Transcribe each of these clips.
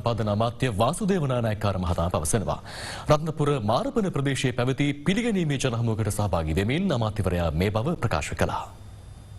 සම්පාදන අමාත්‍ය වාසුදේව නානායක්කාර මහතා පවසනවා. රත්නපුර මාරපන ප්‍රදේශයේ පැවති පිළිගැනීමේ ජනහමුවකට සහභාගී වෙමින් අමාත්‍යවරයා මේ බව ප්‍රකාශ කළා.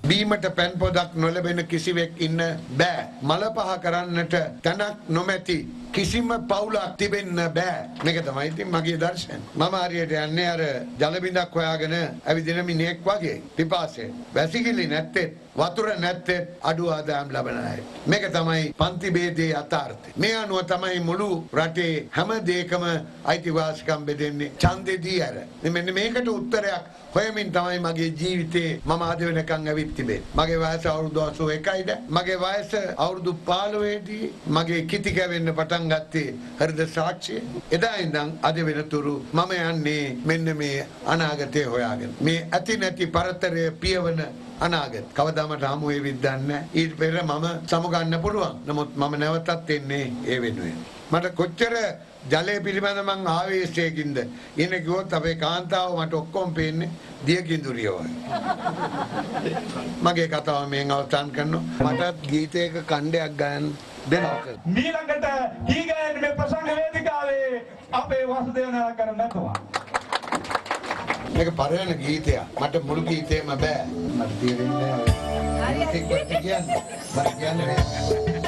බීමට පැන් පොදක් නොලැබෙන කිසිවෙක් ඉන්න බෑ. මල පහ කරන්නට තැනක් නොමැති කිසිම පවුලක් තිබෙන්න බෑ. මේක තමයි ඉතින් මගේ දර්ශනය. මම හරියට යන්නේ අර ජල බිඳක් හොයාගෙන ඇවිදින මිනිහෙක් වගේ. පිපාසයෙන්. වැසිකිලි නැත්තේ වතුර නැත්තේ අඩු ආදායම් ලබන අය. මේක තමයි පන්ති ભેදයේ යථාර්ථය. මේ අනුව තමයි මුළු රටේ හැම දෙයකම අයිතිවාසිකම් බෙදෙන්නේ ඡන්දෙදී අර. මෙන්න මේකට උත්තරයක් හොයමින් තමයි මගේ ජීවිතේ මම අද වෙනකන් ඇවිත් තිබෙන්නේ. මගේ වයස අවුරුදු 81යිද. මගේ වයස අවුරුදු 15දී මගේ කිති කැවෙන්න පටන් ගත්තේ හෘද සාක්ෂිය. එදා ඉඳන් අද වෙනතුරු මම යන්නේ මෙන්න මේ අනාගතය හොයාගෙන. මේ ඇති නැති පරතරය පියවන අනාගත කවදාමට හමු වෙවිද දන්නේ. ඊට පෙර මම සමුගන්න පුළුවන්. නමුත් මම නැවතත් එන්නේ ඒ වෙනුවෙන්. මට කොච්චර ජලය පිළිබඳ මං ආවේශයකින්ද ඉන්න කිව්වොත් අපේ කාන්තාව මට ඔක්කොම පේන්නේ දිය කිඳුරිය වගේ. මගේ කතාව මෙන් අවසන් කරනවා. මටත් ගීතයක ඛණ්ඩයක් ගයන්න දෙනවා. මීළඟට ගී ගයන මේ ප්‍රසංග වේදිකාවේ අපේ වාසුදේව නායකයන් නැතුවා. මේක පරණ ගීතයක්. මට මුළු ගීතේම බෑ. මට තේරෙන්නේ නැහැ. හරියට කියන්නේ. මට කියන්නේ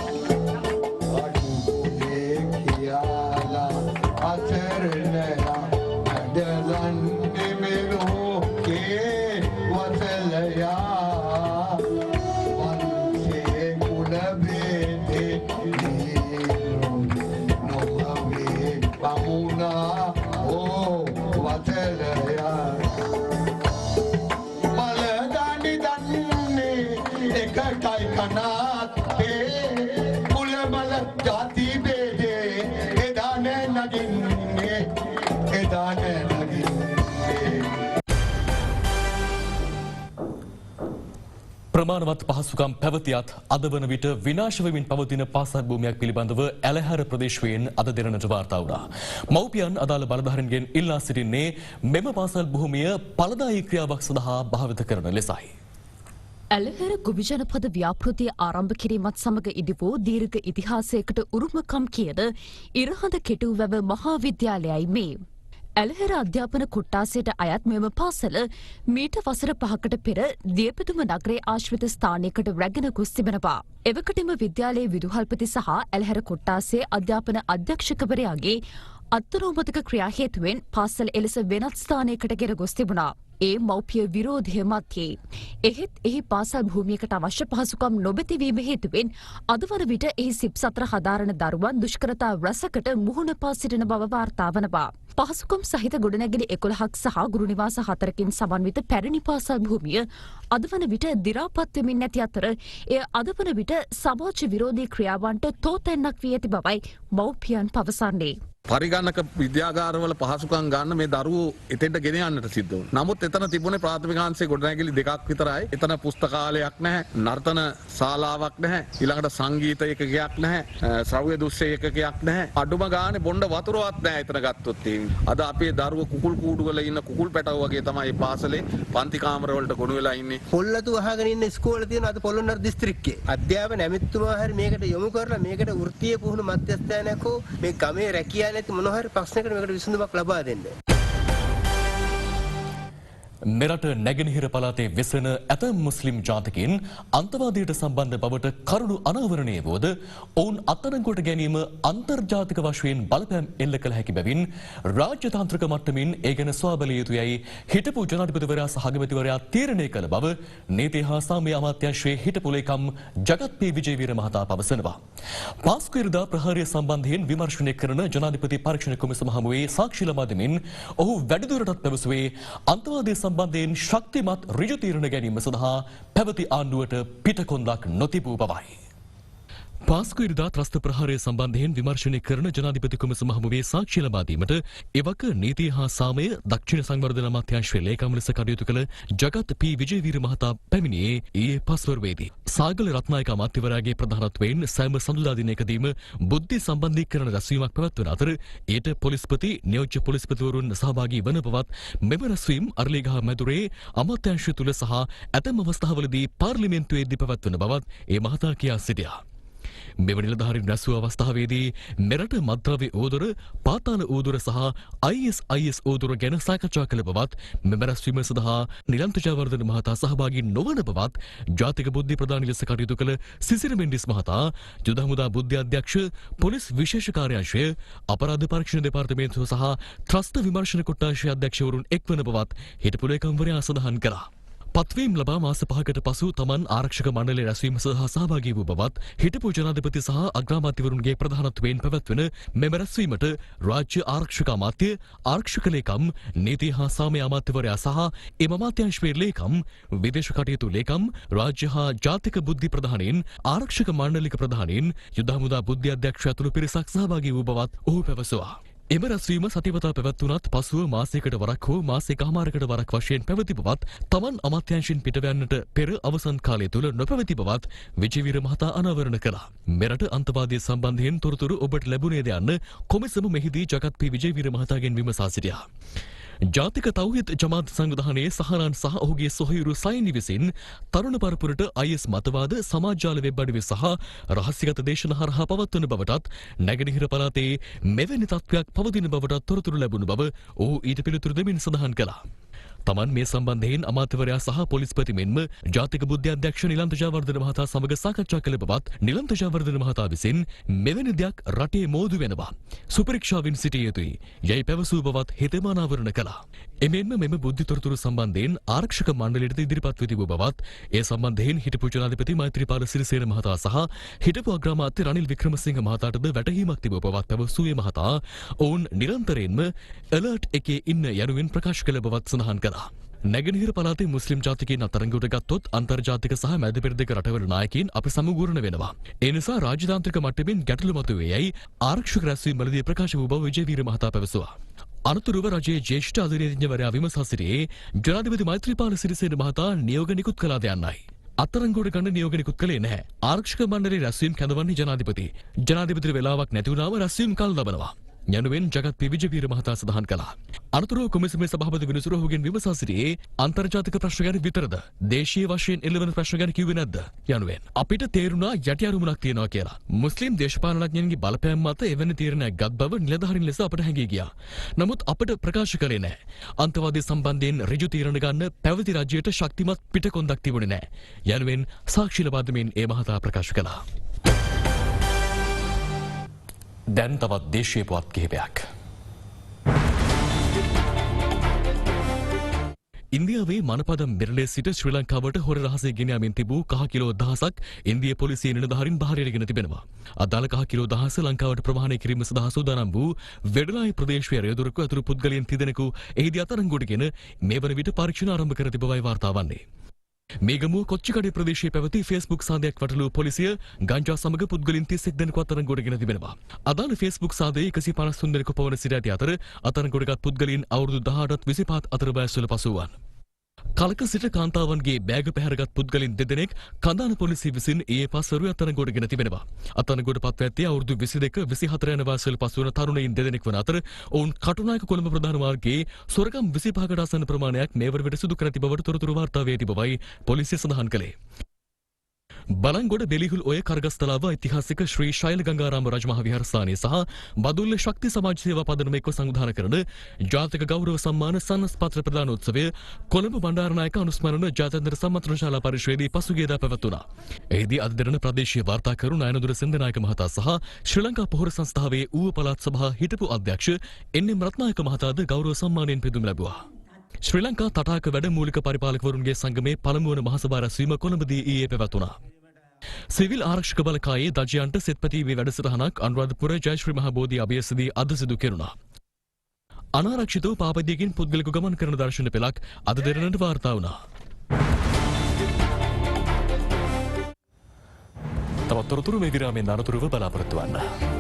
ප්‍රමාණවත් පහසුකම් පැවතියත් අද වන විට විනාශ වෙමින් පවතින පාසල් භූමියක් පිළිබඳව ඇලහැර ප්‍රදේශයෙන් අද දෙරණට වාර්තා වුණා. මව්පියන් අදාළ බලධාරීන්ගෙන් ඉල්ලා සිටින්නේ මෙම පාසල් භූමිය ඵලදායී ක්‍රියාවක් සඳහා භාවිත කරන ලෙසයි. ඇලහැර ගොවි ජනපද ව්‍යාපෘතිය ආරම්භ කිරීමත් සමග ඉදි වූ දීර්ඝ ඉතිහාසයකට උරුමකම් කියන ඉරහඳ කෙටුවැව මහා විද්‍යාලයයි මේ. ඇලහැර අධ්‍යාපන කොට්ටාසයට අයත් මෙම පාසල මීට වසර 5කට පෙර දියපැතුම නගරයේ ආශ්‍රිත ස්ථානයකට රැගෙන ගොස් තිබෙනවා. එවකටම විද්‍යාලයේ විදුහල්පති සහ ඇලහැර කොට්ටාසේ අධ්‍යාපන අධ්‍යක්ෂකවරයාගේ අත්අනෝමතික ක්‍රියා හේතුවෙන් පාසල එලෙස වෙනත් ස්ථානයකට ගෙන ගොස් තිබුණා. ඒ මව්පිය විරෝධය මැත්තේ. එහෙත් එහි පාසල් භූමියකට අවශ්‍ය පහසුකම් නොබැතිවීම හේතුවෙන් අද වන විට එහි සිප් සතර හදාරන දරුවන් දුෂ්කරතා රැසකට මුහුණ පා සිටින බව වාර්තා වනවා. පහසුකම් සහිත ගොඩනැගිලි 11ක් සහ ගුරු නිවාස 4කින් සමන්විත පැරණි පාසල් භූමිය අද වන විට දි รา පත් වෙමින් නැති අතර එය අද වන විට සමාජ විරෝධී ක්‍රියාවන්ට තෝතැන්නක් වී ඇති බවයි මව්පියන් පවසන්නේ. පරිගණක විද්‍යාගාරවල පහසුකම් ගන්න මේ දරුවෝ එතෙන්ට ගෙන යන්නට සිද්ධ වුණා. නමුත් එතන තිබුණේ ප්‍රාථමිකාංශයේ ගොඩනැගිලි දෙකක් විතරයි. එතන පුස්තකාලයක් නැහැ, නර්තන ශාලාවක් නැහැ, ඊළඟට සංගීත එකකයක් නැහැ, ශ්‍රව්‍ය දෘශ්‍ය එකකයක් නැහැ. අඩුම ගානේ බොණ්ඩ වතුරවත් නැහැ එතන ගත්තොත්. අද අපේ දරුවෝ කුකුල් කූඩු වල ඉන්න කුකුල් පැටව වගේ තමයි පාසලේ පන්ති කාමර වලට ගොනු වෙලා ඉන්නේ. පොල්ලතු අහගෙන ඉන්න ඉස්කෝලේ තියෙන අද පොළොන්නරු දිස්ත්‍රික්කයේ අධ්‍යාපන ඇමතිතුමා හරි මේකට යොමු කරලා මේකට වෘත්තීය පුහුණු මධ්‍යස්ථානයක් හෝ මේ ගමේ රැකියාව නැති මොන හරි ප්‍රශ්නයකට මේකට විසඳුමක් ලබා දෙන්න. මෙරට නැගෙනහිර පළාතේ වෙසෙන ඇතැම් මුස්ලිම් ජාතිකයින් අන්තවාදයට සම්බන්ධ බවට කරුණු අනාවරණය වුවද ඔවුන් අත්අඩංගුවට ගැනීම අන්තර්ජාතික වශයෙන් බලපෑම් එල්ල කළ හැකි බැවින් රාජ්‍යතාන්ත්‍රික මට්ටමින් ඒ ගැන සොයාබැලිය යුතුයයි හිටපු ජනාධිපතිවරයා සහ අගමැතිවරයා තීරණය කළ බව නීති හා සාමය අමාත්‍යාංශයේ හිටපු ලේකම් ජගත් පී විජේවීර මහතා පවසනවා. පාස්කුවේරදා ප්‍රහාරය සම්බන්ධයෙන් විමර්ශනය කරන ජනාධිපති පරීක්ෂණ කොමිසම හමුවේ සාක්ෂි ලබා දෙමින් ඔහු වැඩිදුරටත් පැවසුවේ අන්තවාදය සම්බන්ධයෙන් ශක්තිමත් ඍජු තීරණ ගැනීම සඳහා පැවති ආණ්ඩුවට පිටකොන්දක් නොතිබූ බවයි. පාස්කුවේරදා ත්‍රස්ත ප්‍රහාරය සම්බන්ධයෙන් විමර්ශනය කරන ජනාධිපති කොමිසම හමුවේ සාක්ෂි ලබා දීමට එවක නීති හා සාමය දක්ෂිණ සංවර්ධන අමාත්‍යාංශයේ ලේකම් ලෙස කටයුතු කළ ජගත් පී විජේවීර මහතා පැමිණියේ ඊයේ පස්වරුවේදී. සාගල රත්නායක අමාත්‍යවරයාගේ ප්‍රධානත්වයෙන් සෑම සඳුදා දිනකදීම බුද්ධි සම්බන්ධීකරණ රැස්වීමක් පැවැත්වන අතර ඊට පොලිස්පති නියෝජ්‍ය පොලිස්පතිවරුන් සහභාගී වන බවත් මෙම රැස්වීම අරලිගහ මැදුරේ අමාත්‍යාංශය තුල සහ ඇතැම් අවස්ථාවලදී පාර්ලිමේන්තුවේදී පැවැත්වන බවත් ඒ මහතා කියා සිටියා. මෙවැනි නිලධාරීන් රැස්වූ අවස්ථාවේදී මෙරට මත්ද්‍රව්‍ය ඕදුර, පාතාල ඕදුර සහ ISIS ඕදුර ගැන සාකච්ඡා කළ බවත් මෙම රැස්වීම සඳහා නිලන්ත ජයවර්ධන මහතා සහභාගී නොවන බවත් ජාතික බුද්ධි ප්‍රධානී ලෙස කටයුතු කළ සිසිර මෙන්ඩිස් මහතා, යුද හමුදා බුද්ධි අධ්‍යක්ෂ, පොලිස් විශේෂ කාර්යාංශය, අපරාධ පරීක්ෂණ දෙපාර්තමේන්තුව සහ ත්‍රස්ත විමර්ශන කොට්ටාශය අධ්‍යක්ෂවරුන් එක්වන බවත් හිටපු ලේකම්වරයා සඳහන් කළා. පත්වීම් ලබා මාස 5කට පසු තමන් ආරක්ෂක මණ්ඩලයේ රැස්වීම සඳහා සහභාගී වූ බවත් හිටපු ජනාධිපති සහ අග්‍රාමාත්‍යවරුන්ගේ ප්‍රධානත්වයෙන් පැවැත්වෙන මෙම රැස්වීමට රාජ්‍ය ආරක්ෂක අමාත්‍ය, ආරක්ෂක ලේකම්, නීති හා සාමය අමාත්‍යවරයා සහ එම අමාත්‍යාංශයේ ලේකම්, විදේශ කටයුතු ලේකම්, රාජ්‍ය හා ජාතික බුද්ධි ප්‍රධානීන්, ආරක්ෂක මණ්ඩලික ප්‍රධානීන්, යුද හමුදා බුද්ධි අධ්‍යක්ෂ ඇතුළු පිරිසක් සහභාගී වූ බවත් ඔහු පැවසුවා. එම රැස්වීම සතිපතා පැවැත්වුණත් පසුව මාසයකට වරක් හෝ මාසයකමාරකට වරක් වශයෙන් පැවති බවත්, තමන් අමාත්‍යාංශයෙන් පිටවන්නට පෙර අවසන් කාලය තුළ නොපැවති බවත් විජේවීර මහතා අනාවරණ කළා. මෙරට අන්තවාදය සම්බන්ධයෙන් තොරතුරු ඔබට ලැබුණේද යන්න කොමිසම මෙහිදී ජගත් පී විජේවීර මහතාගෙන් විමසා සිටියා. ජාතික තවහිද් ජමාත් සංවිධානයේ සහරන් සහ ඔහුගේ සොහයුරු සයිනි විසින් තරුණ පරපුරට IS මතවාද සමාජාල වෙබ් අඩවි සහ රහස්‍යගත දේශන හරහා පවත්වන බවටත් නැගෙනහිර පළාතේ මෙවැනි තත්ත්වයක් පවතින බවටත් තොරතුරු ලැබුණු බව ඔහු ඊට පිළිතුරු දෙමින් සඳහන් කළා. තමන් මේ සම්බන්ධයෙන් අමාත්‍යවරයා සහ පොලිස්පති මෙන්ම ජාතික බුද්ධි අධ්‍යක්ෂ නිලන්ත ජයවර්ධන මහතා සමග සාකච්ඡා කළ බවත් නිලන්ත ජයවර්ධන මහතා විසින් මෙවැනි දෙයක් රටේ මෝදු වෙනවා, සුපරීක්ෂාවෙන් සිටිය යුතුයි යයි පැවසූ බවත් හෙතෙම අනාවරණ කළා. එමෙන්ම මෙම බුද්ධි තොරතුරු සම්බන්ධයෙන් ආරක්ෂක මණ්ඩලයට ඉදිරිපත් වී තිබූ බවත්, ඒ සම්බන්ධයෙන් හිටපු ජනාධිපති මෛත්‍රීපාල සිරිසේන මහතා සහ හිටපු අග්‍රාමාත්‍ය රනිල් වික්‍රමසිංහ මහතාටද වැටහීමක් තිබූ බවත් පැවසුවේ මහතා ඔවුන් නිරන්තරයෙන්ම ඇලර්ට් එකේ ඉන්න යනුවෙන් ප්‍රකාශ කළ බවත් සඳහන් කළා. නැගෙනහිර පළාතේ මුස්ලිම් ජාතිකයන් අතරංගුවට ගත්තොත් අන්තර්ජාතික සහ මැද පෙරදිග රටවල නායකයින් අපි සමුගුරණ වෙනවා. ඒ නිසා රාජ්‍යතාන්ත්‍රික මට්ටමින් ගැටලු මතුවේ යයි ආරක්ෂක රැස්වීම්වලදී ප්‍රකාශ වූ බව විජේවීර මහතා පැවසුවා. අනතුරුව රජයේ ජ්‍යෙෂ්ඨ අධිනේත්ඥවරයා විමසා සිටියේ ජනාධිපති මෛත්‍රීපාල සිරිසේන මහතා නියෝග නිකුත් කළාද යන්නයි. අත්තරංගුවට ගන්න නියෝග නිකුත් කළේ නැහැ. ආරක්ෂක මණ්ඩලයේ රැස්වීම් කැඳවන්නේ ජනාධිපති. ජනාධිපතිට වෙලාවක් නැති වුණාම රැස්වීම් කල් ලබනවා යනුවෙන් ජගත් පී විජේවීර මහතා සඳහන් කළා. අනතුරුව කොමිසමේ සභාපති විනිසුරු ඔහුගෙන් විමසා සිටියේ අන්තර්ජාතික ප්‍රශ්න ගැන විතරද, දේශීය වශයෙන් එළවෙන ප්‍රශ්න ගැන කිව්වේ නැද්ද යනුවෙන්. අපිට තේරුණා යටි අරුමුණක් තියෙනවා කියලා. මුස්ලිම් දේශපාලනඥයන්ගේ බලපෑම් මත එවැනි තීරණයක් ගත් බව නිලධාරීන් ලෙස අපට හැඟී ගියා. නමුත් අපට ප්‍රකාශ කළේ නැහැ. අන්තවාදී සම්බන්ධයෙන් ඍජු තීරණ ගන්න පැවති රජයට ශක්තිමත් පිටකොන්දක් තිබුණේ නැහැ යනුවෙන් සාක්ෂි ලබා දෙමින් ඒ මහතා ප්‍රකාශ කළා. දැන් තවත් දේශීය පුවත් කිහිපයක්. ඉන්දියාවේ මනපදම් බෙරළේ සිට ශ්‍රී ලංකාවට හොර රහසේ ගෙන යාමෙන් තිබූ කහ කිලෝ 1000ක් ඉන්දිය පොලිසිය නිලධාරීන් බහරයටගෙන තිබෙනවා. අදාළ කහ කිලෝ 1000 ලංකාවට ප්‍රවාහනය කිරීම සඳහා සූදානම් වූ වෙඩලායි ප්‍රදේශීය රේදුරක අතුරු පුද්ගලයන් 30 දෙනෙකු එහිදී අත්අඩංගුවටගෙන මේ වන විට පරීක්ෂණ ආරම්භ කර තිබවයි වාර්තා වන්නේ. මේගමුව කොච්චිකඩේ ප්‍රදේශයේ පැවති ෆේස්බුක් සාදයක් වටලූ පොලිසිය ගංජා සමග පුද්ගලයන් 31 දෙනෙකු අත්අඩංගුවටගෙන තිබෙනවා. අදාළ ෆේස්බුක් සාදයේ 153 දෙනෙකු පවන සිට ඇති අතර අත්අඩංගුවටගත් පුද්ගලයන් අවුරුදු 18ත් 25ත් අතර වයස්වල පසුවන්. කලක සිට කාන්තාවන්ගේ බෑග පැහැරගත් පුද්ගලින් 2 දෙනෙක් කඳාන පොලිසිය විසින් ඊයේ පස්වරු අත්අඩංගුවටගෙන තිබෙනවා. අත්අඩංගුවට පත්ව ඇත්තේ අවුරුදු 22, 24 යන වයස්වල පසුවන තරුණයින් 2 දෙනෙක් වන අතර ඔවුන් කටුනායක කොළඹ ප්‍රධාන මාර්ගයේ සොරකම් 25කට ආසන්න ප්‍රමාණයක් මේ වන විට සිදු කර ඇති බවට තොරතුරු වාර්තා වී ඇති බවයි පොලිසිය සඳහන් කළේ. බලංගොඩ බෙලිහුල් ඔය කරගස්තලාව ඓතිහාසික ශ්‍රී ශෛල ගංගාරාම රජමහා විහාරස්ථානයේ සහ බදුල්ල ශක්ති සමාජ සේවා පදනම එක්ව සංවිධානය කරන ජාතික ගෞරව සම්මාන සන්නස්පත්‍ර ප්‍රදාන උත්සවය කොළඹ බණ්ඩාරනායක අනුස්මරණ ජාත්‍යන්තර සම්මන්ත්‍රණ ශාලා පරිශ්‍රයේදී පසුගියදා පැවැත්වුණා. එහිදී අද දෙරණ ප්‍රදේශීය වාර්තාකරු නයනදුර සෙන්දනායක මහතා සහ ශ්‍රී ලංකා පොහොර සංස්ථාවේ ඌව පළාත් සභා හිටපු අධ්‍යක්ෂ එන්.එම්. රත්නායක මහතාද ගෞරව සම්මානයෙන් පිදුම් ලැබුවා. ශ්‍රී ලංකා තටාක වැඩ මූලික පරිපාලකවරුන්ගේ සංගමේ පළමු වන මහසභා රැස්වීම කොළඹදී ඊයේ පැවැත්වුණා. සිවිල් ආරක්ෂක බලකායේ දජයන්ට සෙත්පැතීමේ වැඩසටහනක් අනුරාධපුර ජයශ්‍රී මහා බෝධි අභයසදී අද සිදු කෙරුණා. අනාරක්ෂිතව පාපදියකින් පුද්ගලිකව ගමන් කරන දර්ශන පෙළක් අද දෙරණට වාර්තා වුණා. තවත් තොරතුරු මේ විරාමයෙන් අනතුරුව බලාපොරොත්තු වන්න.